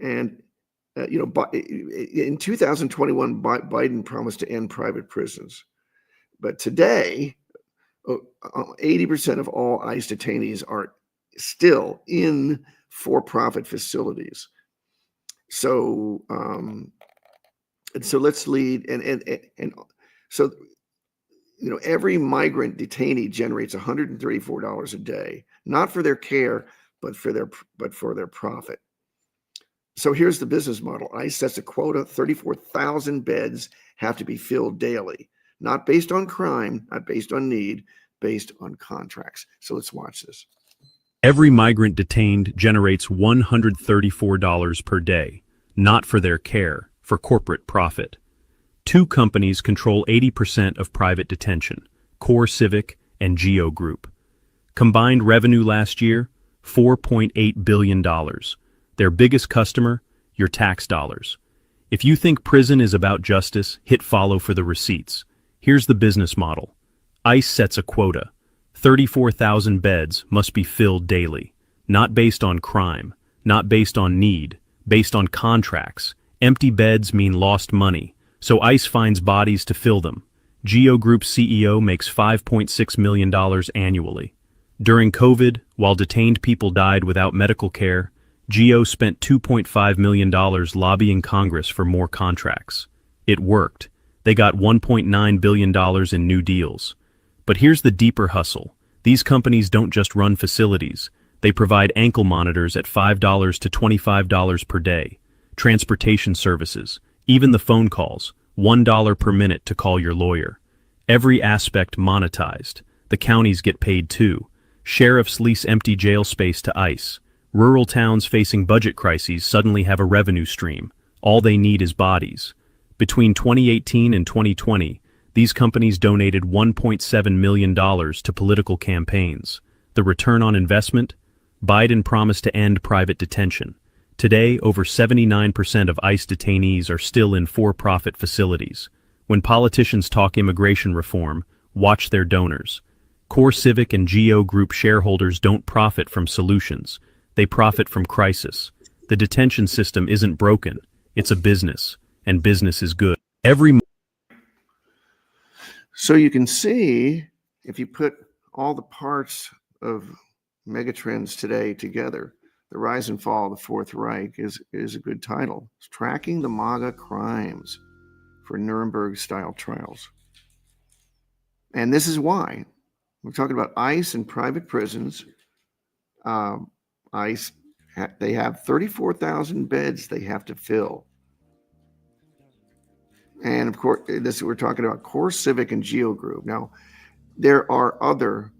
in 2021, Biden promised to end private prisons. But today, 80% of all ICE detainees are still in for-profit facilities. So, and so let's lead, and so, every migrant detainee generates $134 a day, not for their care, but for their profit. So here's the business model. ICE sets a quota: 34,000 beds have to be filled daily, not based on crime, not based on need, based on contracts. So let's watch this. Every migrant detained generates $134 per day, not for their care, for corporate profit. Two companies control 80% of private detention, Core Civic and Geo Group. Combined revenue last year, $4.8 billion. Their biggest customer, your tax dollars. If you think prison is about justice, hit follow for the receipts. Here's the business model. ICE sets a quota. 34,000 beds must be filled daily. Not based on crime, not based on need, based on contracts. Empty beds mean lost money, so ICE finds bodies to fill them. Geo Group's CEO makes $5.6 million annually. During COVID, while detained people died without medical care, Geo spent $2.5 million lobbying Congress for more contracts. It worked. They got $1.9 billion in new deals. But here's the deeper hustle. These companies don't just run facilities. They provide ankle monitors at $5 to $25 per day, transportation services, even the phone calls, $1 per minute to call your lawyer. Every aspect monetized. The counties get paid too. Sheriffs lease empty jail space to ICE. Rural towns facing budget crises suddenly have a revenue stream. All they need is bodies. Between 2018 and 2020, these companies donated $1.7 million to political campaigns. The return on investment? Biden promised to end private detention. Today, over 79% of ICE detainees are still in for-profit facilities. When politicians talk immigration reform, watch their donors. Core Civic and Geo Group shareholders don't profit from solutions. They profit from crisis. The detention system isn't broken. It's a business, and business is good. So you can see, if you put all the parts of Megatrends today together, The Rise and Fall of the Fourth Reich is a good title. It's Tracking the MAGA Crimes for Nuremberg-style trials. And this is why. We're talking about ICE and private prisons. ICE, they have 34,000 beds they have to fill. And of course, we're talking about Core Civic and Geo Group. Now, there are other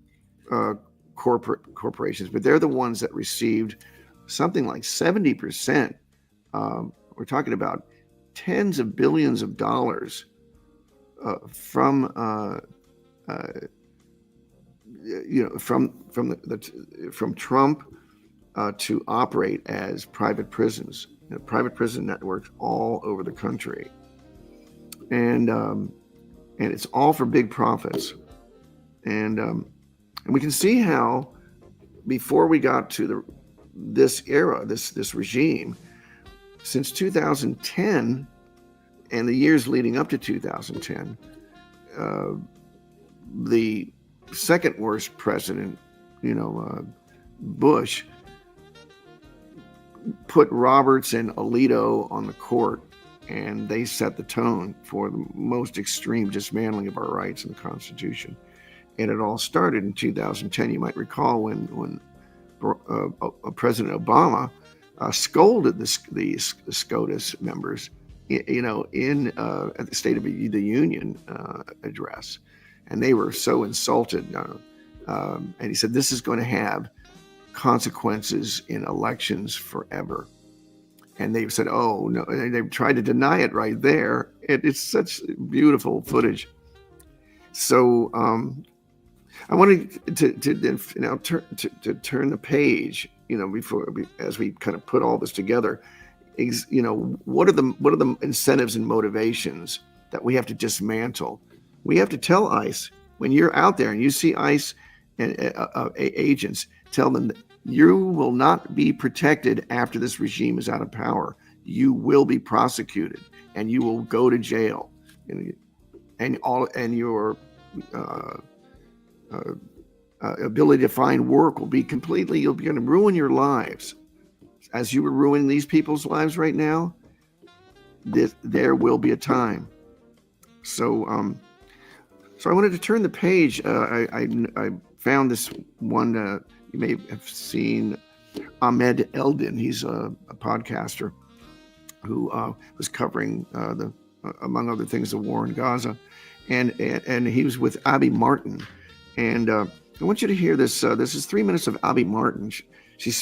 corporations, but they're the ones that received something like 70%. We're talking about tens of billions of dollars from Trump to operate as private prisons, private prison networks all over the country, and it's all for big profits, and we can see how before we got to this era, this regime, since 2010 and the years leading up to 2010, the second worst president, Bush, put Roberts and Alito on the court, and they set the tone for the most extreme dismantling of our rights in the Constitution. And it all started in 2010. You might recall when President Obama scolded the SCOTUS members, at the State of the Union address, and they were so insulted. And he said, "This is going to have consequences in elections forever." And they said, "Oh no!" And they tried to deny it right there. It's such beautiful footage. So I wanted to now turn the page. As we kind of put all this together, what are the incentives and motivations that we have to dismantle? We have to tell ICE, when you're out there and you see ICE and agents, tell them that you will not be protected after this regime is out of power. You will be prosecuted and you will go to jail, and your ability to find work will be completely. You're going to ruin your lives, as you were ruining these people's lives right now. There will be a time. So I wanted to turn the page. I found this one. You may have seen Ahmed Eldin. He's a podcaster who was covering among other things, the war in Gaza, and he was with Abby Martin. And I want you to hear this. This is 3 minutes of Abby Martin. She's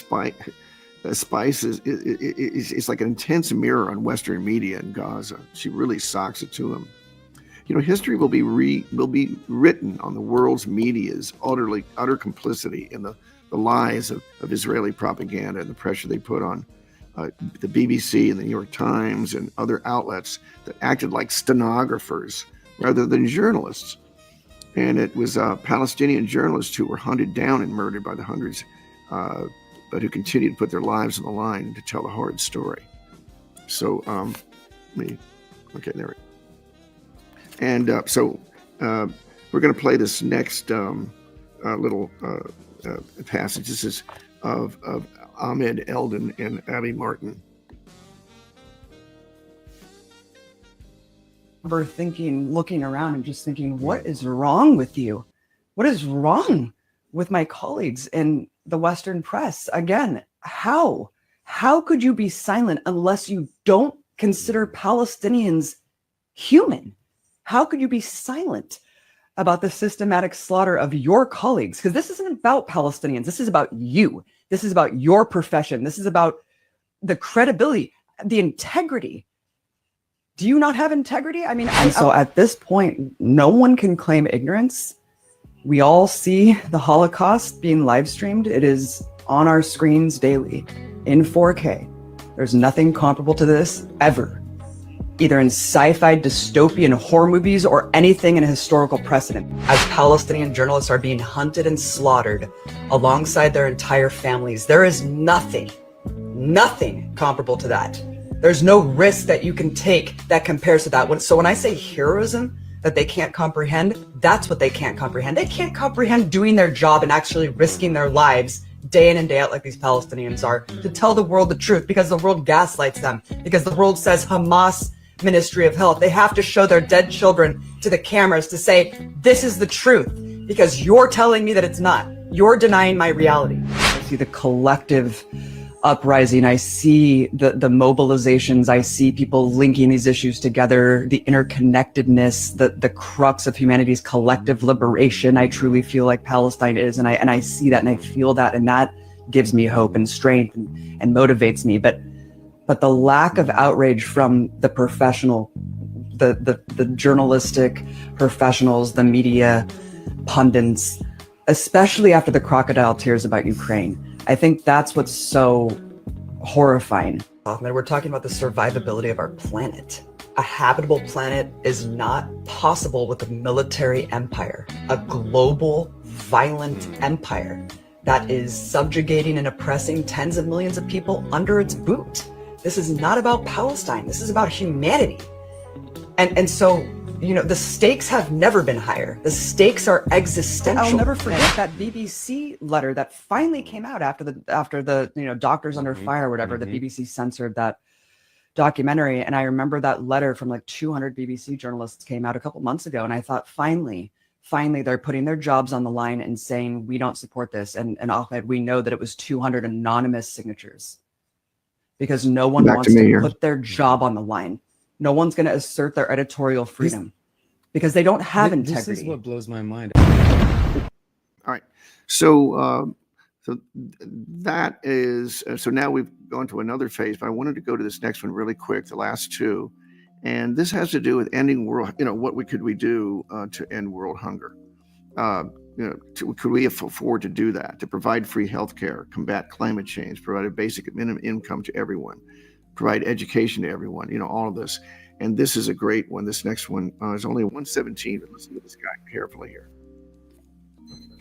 Spice is like an intense mirror on Western media in Gaza. She really socks it to him. History will be written on the world's media's utter complicity in the lies of Israeli propaganda and the pressure they put on the BBC and the New York Times and other outlets that acted like stenographers rather than journalists. And it was Palestinian journalists who were hunted down and murdered by the hundreds, but who continued to put their lives on the line to tell the hard story. So, okay, there we go. And we're going to play this next little passage. This is of Ahmed Eldon and Abby Martin. I remember thinking, looking around and just thinking, what is wrong with you? What is wrong with my colleagues in the Western press? Again, how? How could you be silent unless you don't consider Palestinians human? How could you be silent about the systematic slaughter of your colleagues? Because this isn't about Palestinians. This is about you. This is about your profession. This is about the credibility, the integrity. Do you not have integrity? I mean, so at this point, no one can claim ignorance. We all see the Holocaust being live streamed. It is on our screens daily in 4K. There's nothing comparable to this ever, either in sci-fi, dystopian horror movies or anything in a historical precedent. As Palestinian journalists are being hunted and slaughtered alongside their entire families, there is nothing comparable to that. There's no risk that you can take that compares to that. So when I say heroism that they can't comprehend, that's what they can't comprehend. They can't comprehend doing their job and actually risking their lives day in and day out like these Palestinians are to tell the world the truth, because the world gaslights them, because the world says Hamas Ministry of Health. They have to show their dead children to the cameras to say, this is the truth, because you're telling me that it's not. You're denying my reality. I see the collective uprising. I see the mobilizations. I see people linking these issues together, the interconnectedness, the crux of humanity's collective liberation. I truly feel like Palestine is, and I see that and I feel that, and that gives me hope and strength and motivates me. But the lack of outrage from the professional, the journalistic professionals, the media pundits, especially after the crocodile tears about Ukraine, I think that's what's so horrifying. We're talking about the survivability of our planet. A habitable planet is not possible with a military empire, a global, violent empire that is subjugating and oppressing tens of millions of people under its boot. This is not about Palestine. This is about humanity. And so, you know, the stakes have never been higher. The stakes are existential. I'll never forget that BBC letter that finally came out after the you know, Doctors Under Fire or whatever. The BBC censored that documentary. And I remember that letter from like 200 BBC journalists came out a couple months ago. And I thought, finally, they're putting their jobs on the line and saying, we don't support this. And Ahmed, we know that it was 200 anonymous signatures, because no one wants to put their job on the line. No one's going to assert their editorial freedom because they don't have integrity. This is what blows my mind. All right. So that is, so now we've gone to another phase, but I wanted to go to this next one really quick, the last two. And this has to do with ending world, you know, what could we do to end world hunger? You know, could we afford to do that, to provide free healthcare, combat climate change, provide a basic minimum income to everyone, provide education to everyone, you know, all of this. And this is a great one. This next one is only 117, but listen to this guy carefully here.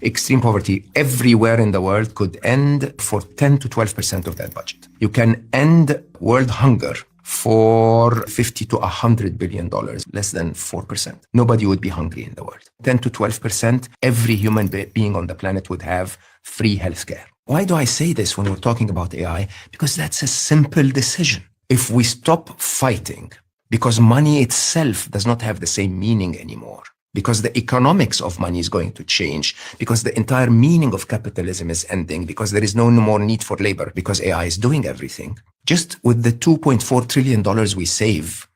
Extreme poverty everywhere in the world could end for 10 to 12% of that budget. You can end world hunger for 50 to 100 billion dollars, less than 4%. Nobody would be hungry in the world. 10 to 12%, every human being on the planet would have free healthcare. Why do I say this when we're talking about AI? Because that's a simple decision. If we stop fighting, because money itself does not have the same meaning anymore, because the economics of money is going to change, because the entire meaning of capitalism is ending, because there is no more need for labor, because AI is doing everything. Just with the $2.4 trillion we save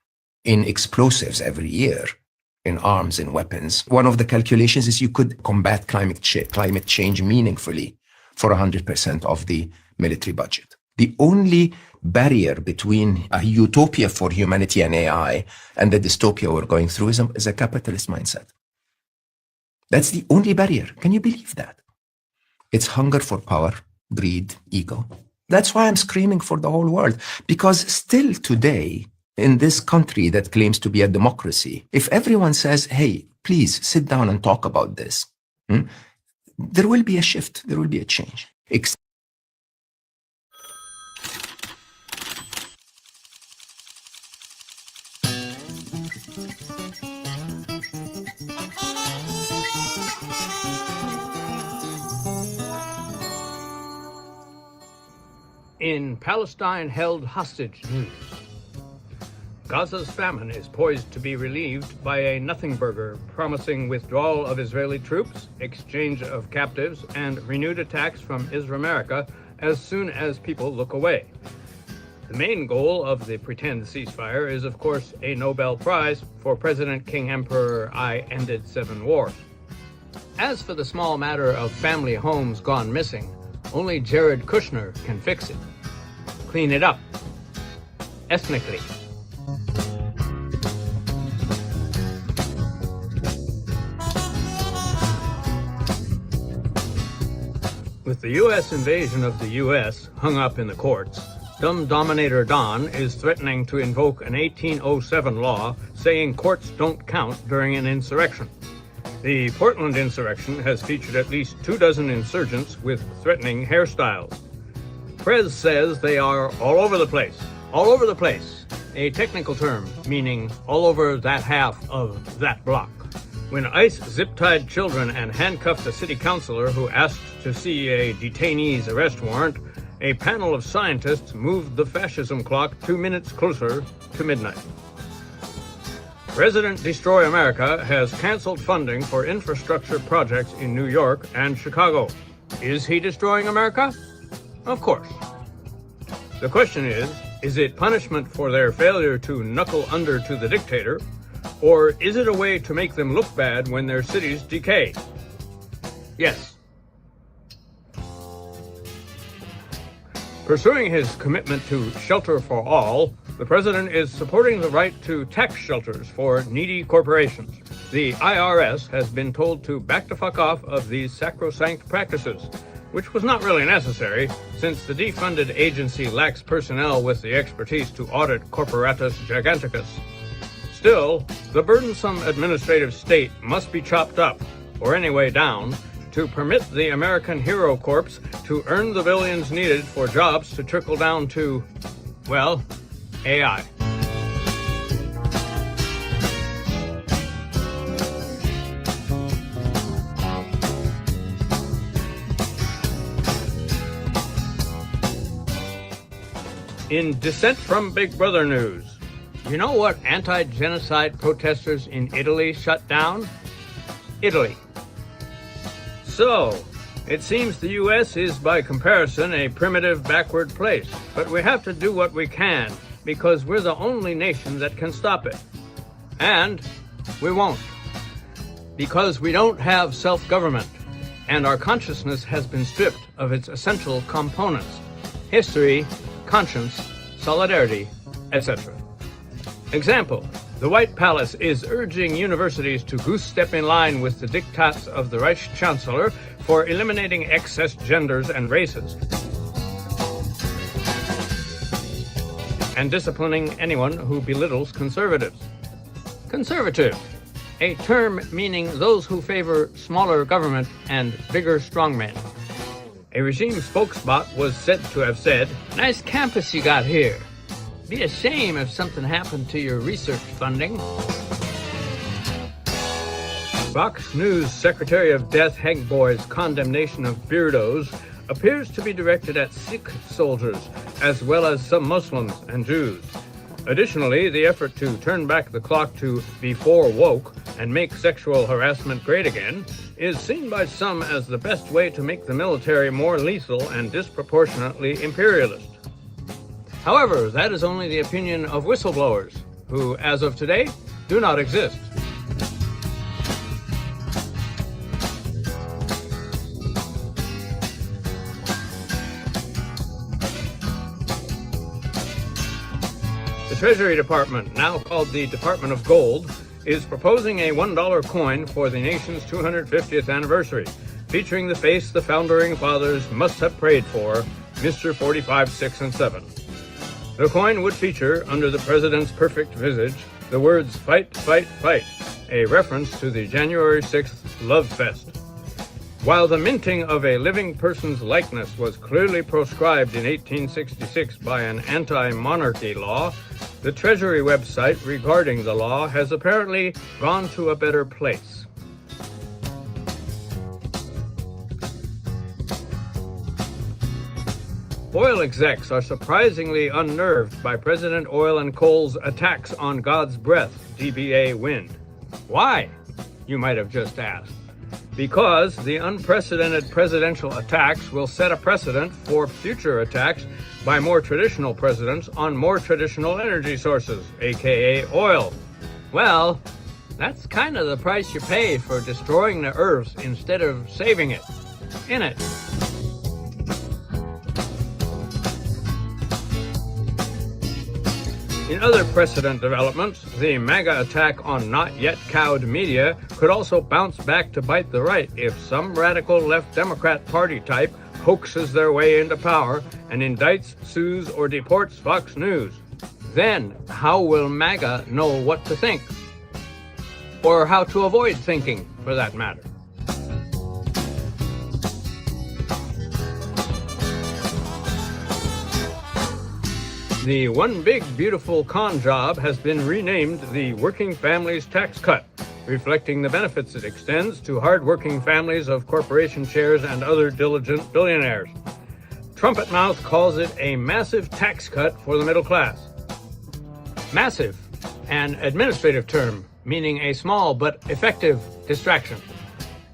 in explosives every year, in arms and weapons, one of the calculations is you could combat climate change meaningfully for 100% of the military budget. The only barrier between a utopia for humanity and AI and the dystopia we're going through is a capitalist mindset. That's the only barrier. Can you believe that? It's hunger for power, greed, ego. That's why I'm screaming for the whole world. Because still today, in this country that claims to be a democracy, if everyone says, hey, please sit down and talk about this, there will be a shift, there will be a change. In Palestine held hostage news, Gaza's famine is poised to be relieved by a nothing burger promising withdrawal of Israeli troops, exchange of captives, and renewed attacks from Israel as soon as people look away. The main goal of the pretend ceasefire is, of course, a Nobel Prize for President King Emperor I ended 7 wars. As for the small matter of family homes gone missing, only Jared Kushner can fix it. Clean it up. Ethnically. With the U.S. invasion of the U.S. hung up in the courts, dumb dominator Don is threatening to invoke an 1807 law saying courts don't count during an insurrection. The Portland insurrection has featured at least 24 insurgents with threatening hairstyles. Prez says they are all over the place. All over the place. A technical term meaning all over that half of that block. When ICE zip-tied children and handcuffed a city councilor who asked to see a detainee's arrest warrant, a panel of scientists moved the fascism clock 2 minutes closer to midnight. President Destroy America has canceled funding for infrastructure projects in New York and Chicago. Is he destroying America? Of course. The question is it punishment for their failure to knuckle under to the dictator, or is it a way to make them look bad when their cities decay? Yes. Pursuing his commitment to shelter for all, the president is supporting the right to tax shelters for needy corporations. The IRS has been told to back the fuck off of these sacrosanct practices, which was not really necessary, since the defunded agency lacks personnel with the expertise to audit corporatus giganticus. Still, the burdensome administrative state must be chopped up, or anyway down, to permit the American Hero Corps to earn the billions needed for jobs to trickle down to, well, AI. In dissent from Big Brother news, you know what anti-genocide protesters in Italy shut down? Italy. So, it seems the U.S. is by comparison a primitive, backward place, but we have to do what we can because we're the only nation that can stop it. And we won't. Because we don't have self-government, and our consciousness has been stripped of its essential components: history, conscience, solidarity, etc. Example, the White Palace is urging universities to goose-step in line with the diktats of the Reich Chancellor for eliminating excess genders and races, and disciplining anyone who belittles conservatives. Conservative, a term meaning those who favor smaller government and bigger strongmen. A regime spokesbot was said to have said, "Nice campus you got here. Be a shame if something happened to your research funding." Fox News Secretary of Death Hegboy's condemnation of beardos appears to be directed at Sikh soldiers, as well as some Muslims and Jews. Additionally, the effort to turn back the clock to before woke and make sexual harassment great again is seen by some as the best way to make the military more lethal and disproportionately imperialist. However, that is only the opinion of whistleblowers, who, as of today, do not exist. The Treasury Department, now called the Department of Gold, is proposing a $1 coin for the nation's 250th anniversary, featuring the face the founding fathers must have prayed for, Mr. 45, 6, and 7. The coin would feature, under the president's perfect visage, the words "Fight, fight, fight," a reference to the January 6th Love Fest. While the minting of a living person's likeness was clearly proscribed in 1866 by an anti-monarchy law, the Treasury website regarding the law has apparently gone to a better place. Oil execs are surprisingly unnerved by President Oil and Coal's attacks on God's breath, DBA wind. Why? You might have just asked. Because the unprecedented presidential attacks will set a precedent for future attacks by more traditional presidents on more traditional energy sources, aka oil. Well, that's kind of the price you pay for destroying the earth instead of saving it. In it. In other precedent developments, the MAGA attack on not-yet-cowed media could also bounce back to bite the right if some radical left Democrat Party type hoaxes their way into power and indicts, sues, or deports Fox News. Then, how will MAGA know what to think? Or how to avoid thinking, for that matter? The One Big Beautiful Con Job has been renamed the Working Families Tax Cut, reflecting the benefits it extends to hard-working families of corporation chairs and other diligent billionaires. Trumpet Mouth calls it a massive tax cut for the middle class. Massive, an administrative term, meaning a small but effective distraction.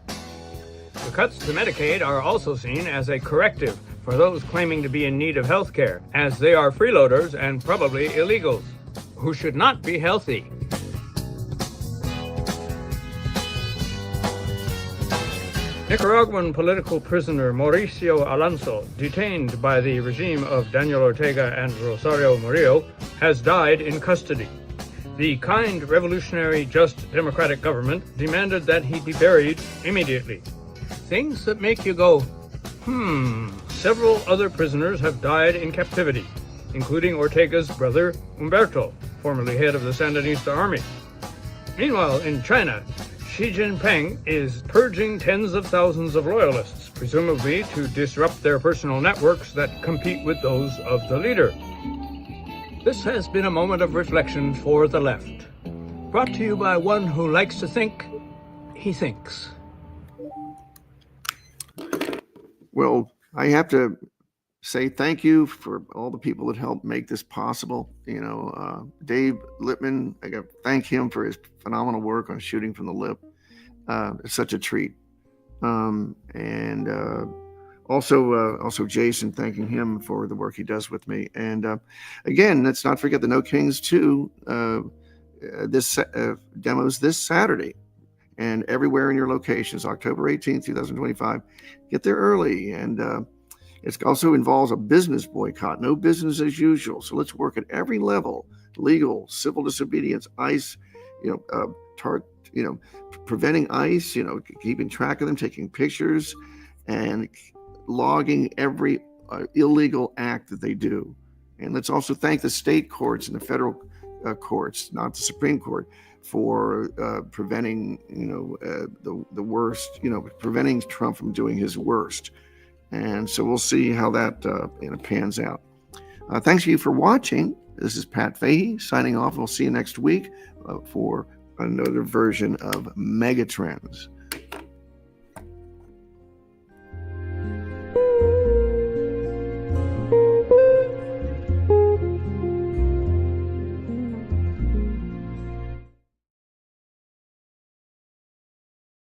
The cuts to Medicaid are also seen as a corrective for those claiming to be in need of health care, as they are freeloaders and probably illegals, who should not be healthy. Nicaraguan political prisoner Mauricio Alonso, detained by the regime of Daniel Ortega and Rosario Murillo, has died in custody. The kind, revolutionary, just democratic government demanded that he be buried immediately. Things that make you go, Several other prisoners have died in captivity, including Ortega's brother Humberto, formerly head of the Sandinista army. Meanwhile, in China, Xi Jinping is purging tens of thousands of loyalists, presumably to disrupt their personal networks that compete with those of the leader. This has been a moment of reflection for the left. Brought to you by one who likes to think he thinks. Well, I have to say thank you for all the people that helped make this possible. Dave Lippman, I got to thank him for his phenomenal work on Shooting from the Lip. It's such a treat. Also Jason, thanking him for the work he does with me. And again, let's not forget the No Kings 2 demos this Saturday. And everywhere in your locations, October 18th, 2025. Get there early. And it also involves a business boycott, no business as usual. So let's work at every level: legal, civil disobedience, ICE, preventing ICE, keeping track of them, taking pictures, and logging every illegal act that they do. And let's also thank the state courts and the federal courts, not the Supreme Court, for preventing, the worst, preventing Trump from doing his worst. And so we'll see how that pans out. Thanks to you for watching. This is Pat Fahey signing off. We'll see you next week for another version of Megatrends.